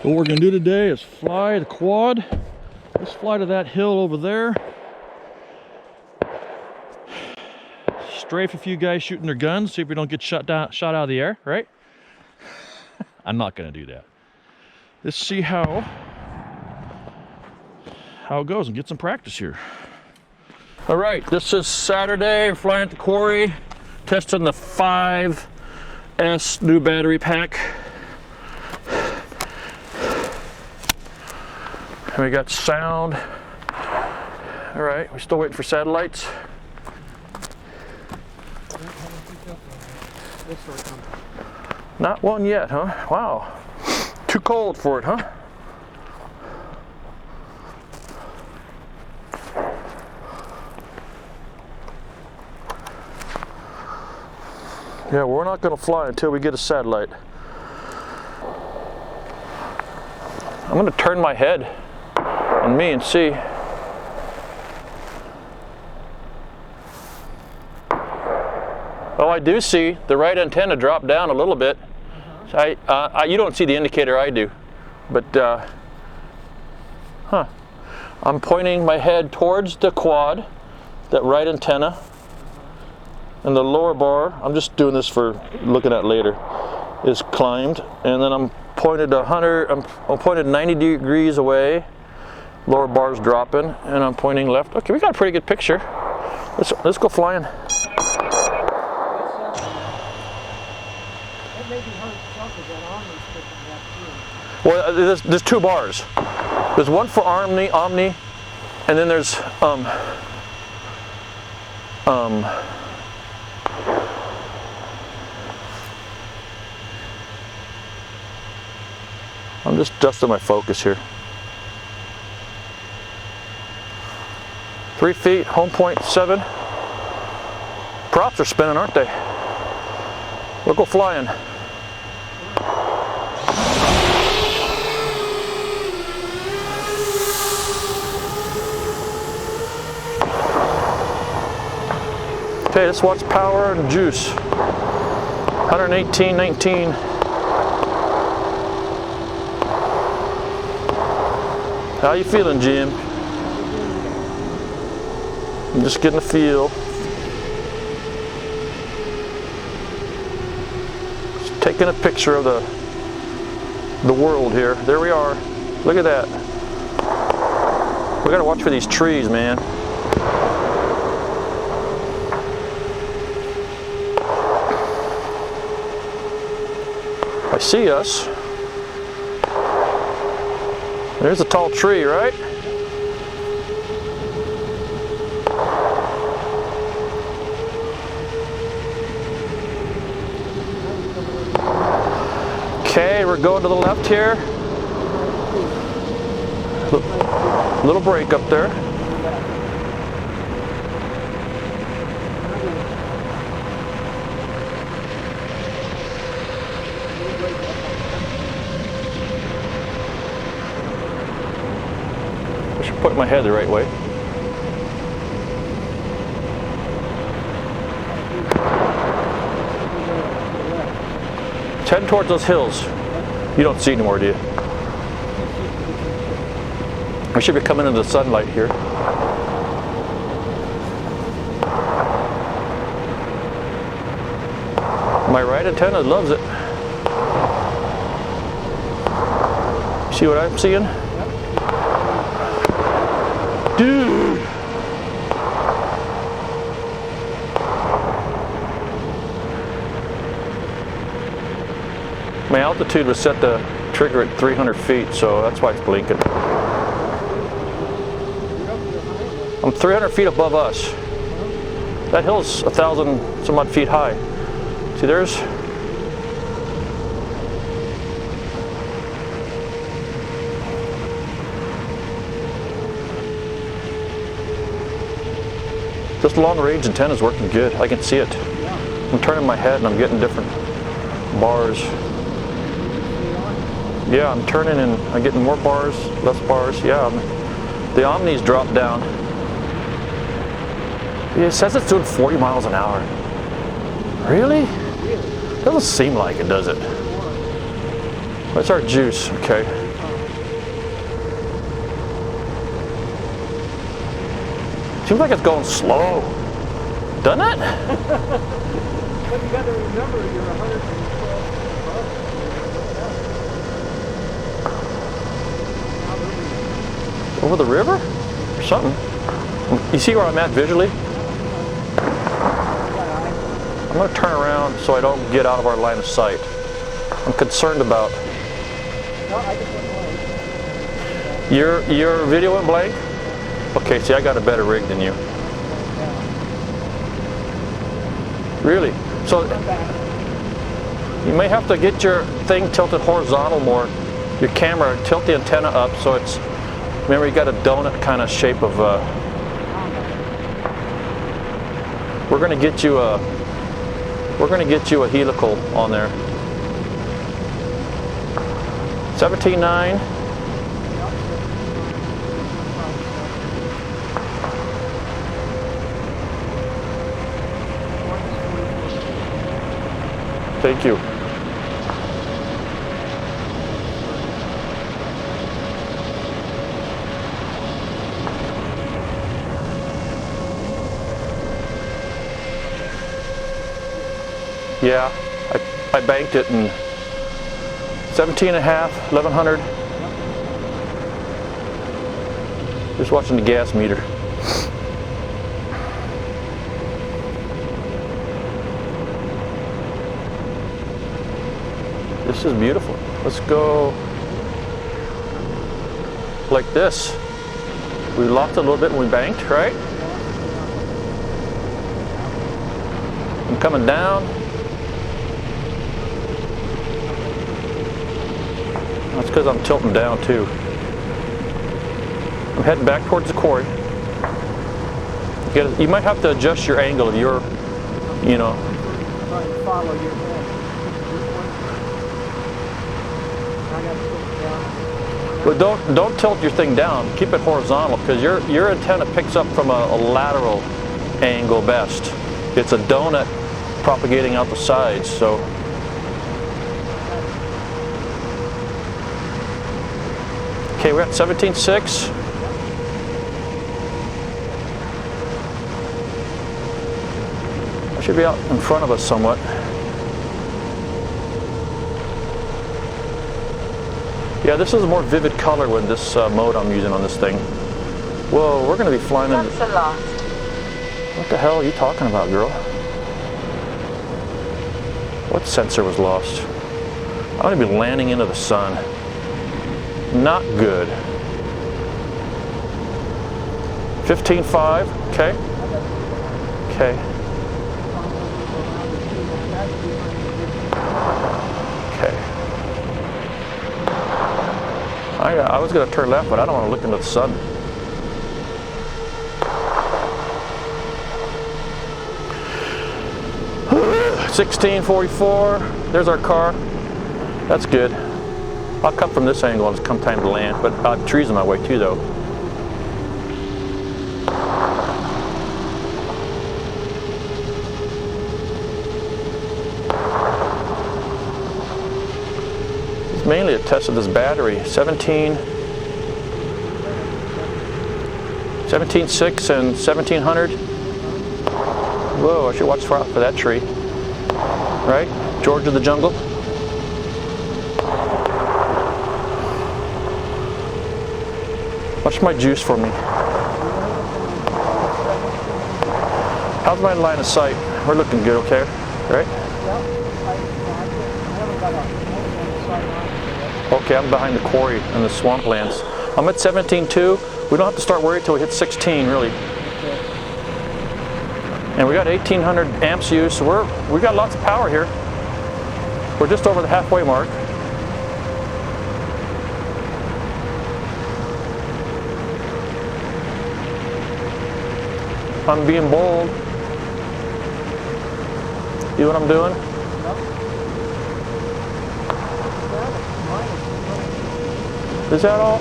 What we're going to do today is fly the quad. Let's fly to that hill over there. Strafe a few guys shooting their guns, see if we don't get shot out of the air, right? I'm not going to do that. Let's see how it goes and get some practice here. All right, this is Saturday. We're flying at the Quarry, testing the 5S new battery pack. And we got sound. All right, we're still waiting for satellites. Not one yet, huh? Wow. Too cold for it, huh? Yeah, we're not going to fly until we get a satellite. I'm going to turn my head on me and see. Oh, I do see the right antenna drop down a little bit. You don't see the indicator, I do. But, I'm pointing my head towards the quad, that right antenna. And the lower bar, I'm just doing this for looking at later, is climbed. And then I'm pointed I'm pointed 90 degrees away. Lower bar's dropping, and I'm pointing left. Okay, we got a pretty good picture. Let's go flying. Well, there's two bars. There's one for Omni, and then there's I'm just adjusting my focus here. 3 feet, home point 7. Props are spinning, aren't they? We'll go flying. Okay, let's watch power and juice. 118, 19. How you feeling, Jim? I'm just getting a feel. Just taking a picture of the world here. There we are. Look at that. We gotta watch for these trees, man. I see us. There's a tall tree, right? Okay, we're going to the left here. Little break up there. I should put my head the right way. Head towards those hills. You don't see anymore, do you? I should be coming into the sunlight here. My right antenna loves it. See what I'm seeing? Dude! My altitude was set to trigger at 300 feet, so that's why it's blinking. I'm 300 feet above us. That hill's 1,000 some odd feet high. See, there's... This long-range antenna is working good. I can see it. I'm turning my head and I'm getting different bars. Yeah, I'm turning and I'm getting more bars, less bars. Yeah, the Omni's dropped down. It says it's doing 40 miles an hour. Really? Doesn't seem like it, does it? What's our juice? Okay. Seems like it's going slow. Doesn't it? But you got to remember you're 112 above. Over the river? Or something. You see where I'm at visually? I'm going to turn around so I don't get out of our line of sight. I'm concerned about... No, I just went blank. Your video went blank? Okay, see, I got a better rig than you. Really? So you may have to get your thing tilted horizontal more. Your camera, tilt the antenna up so it's, remember you got a donut kind of shape of, we're going to get you a helical on there. 17.9. Thank you. Yeah, I banked it in 17 and a half, 1100. Just watching the gas meter. This is beautiful. Let's go like this. We locked it a little bit when we banked, right? I'm coming down. That's because I'm tilting down too. I'm heading back towards the quarry. You might have to adjust your angle of your, you know. Trying to follow your head. But don't tilt your thing down. Keep it horizontal because your antenna picks up from a lateral angle best. It's a donut propagating out the sides, so. Okay, we're at 17.6. I should be out in front of us somewhat. Yeah, this is a more vivid color with this mode I'm using on this thing. Whoa, we're going to be flying in. What the hell are you talking about, girl? What sensor was lost? I'm going to be landing into the sun. Not good. 15.5, okay. Okay. Okay. I was going to turn left, but I don't want to look into the sun. $16.44. There's our car. That's good. I'll come from this angle when it's come time to land, but I have trees in my way too, though. It's mainly a test of this battery. 17.6 and 1700. Whoa, I should watch out for that tree. Right? George of the jungle. Watch my juice for me. How's my line of sight? We're looking good, okay? Right? Okay, I'm behind the quarry and the swamplands. I'm at 17.2. We don't have to start worrying until we hit 16, really. And we got 1800 amps used, so we got lots of power here. We're just over the halfway mark. I'm being bold. See what I'm doing? Is that all?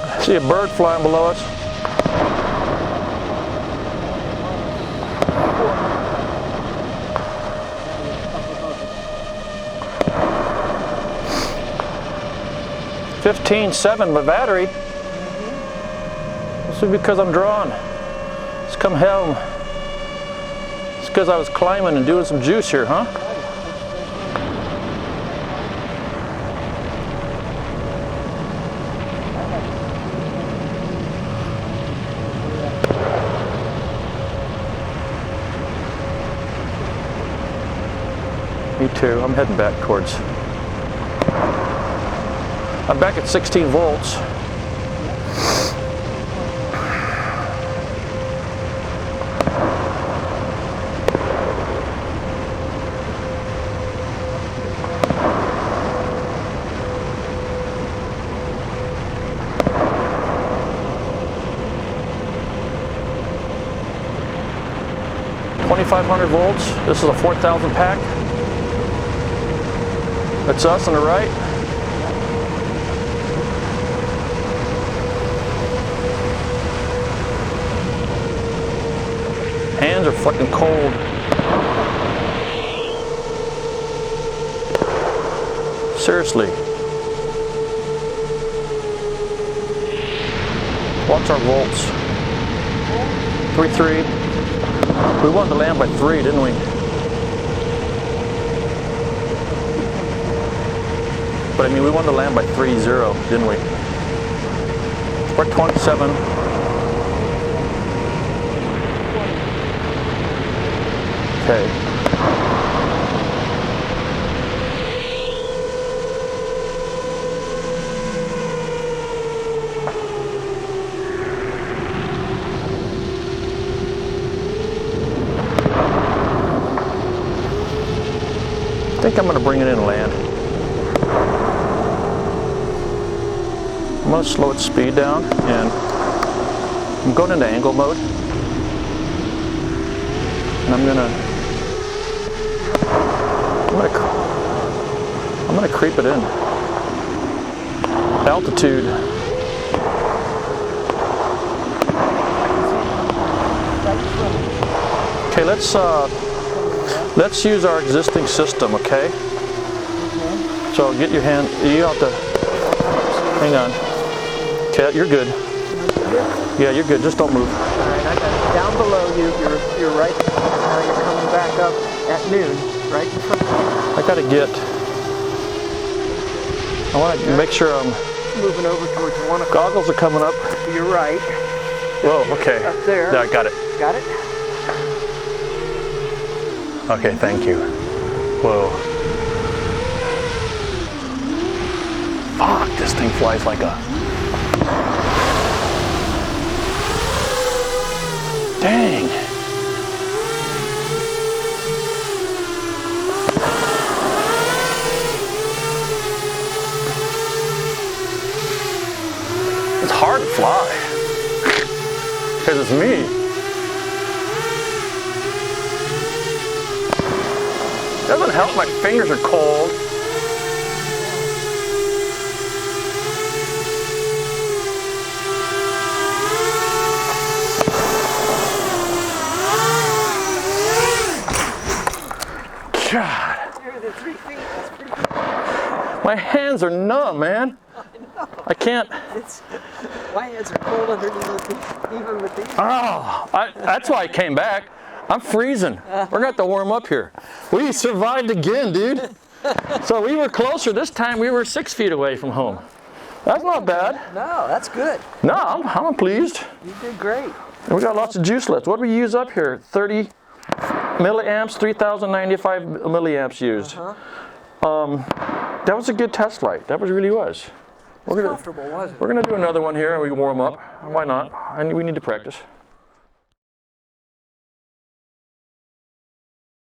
I see a bird flying below us. 15.7 my battery. This is because I'm drawn. It's come home. It's because I was climbing and doing some juice here, huh? Me too. I'm heading back towards. I'm back at 16 volts. .500 volts. This is a 4,000 pack. That's us on the right. Hands are fucking cold. Seriously. What's our volts? 3.3. We wanted to land by 3, didn't we? But I mean, we wanted to land by 3.0, didn't we? We're 27. Okay. I think I'm going to bring it in and land. I'm going to slow its speed down, and I'm going into angle mode. And I'm gonna creep it in. Altitude. Okay, let's use our existing system, okay? So get your hand, you have to, hang on. Okay, you're good. Yeah, you're good, just don't move. Alright, I got it down below you. You're right. Now you're coming back up at noon, right in front of you. I gotta get, I want to make sure I'm moving over towards 1 o'clock. Goggles are coming up. To your right. Whoa, okay. Up there. Yeah, I got it. Got it? Okay, thank you. Whoa. Fuck, this thing flies like a... Dang. It's hard to fly. Because it's me. Doesn't help, my fingers are cold. God. You're the 3 feet. That's pretty good. My hands are numb, man. I can't. My hands are cold underneath even with these. Oh, that's why I came back. I'm freezing. We're gonna have to warm up here. We survived again, dude. So we were closer. This time we were 6 feet away from home. That's not bad. No, that's good. No, I'm pleased. You did great. And we got lots of juice left. What do we use up here? 30 milliamps, 3,095 milliamps used. That was a good test flight. That really was. Comfortable, wasn't it? We're gonna do another one here and we can warm up. Why not? We need to practice.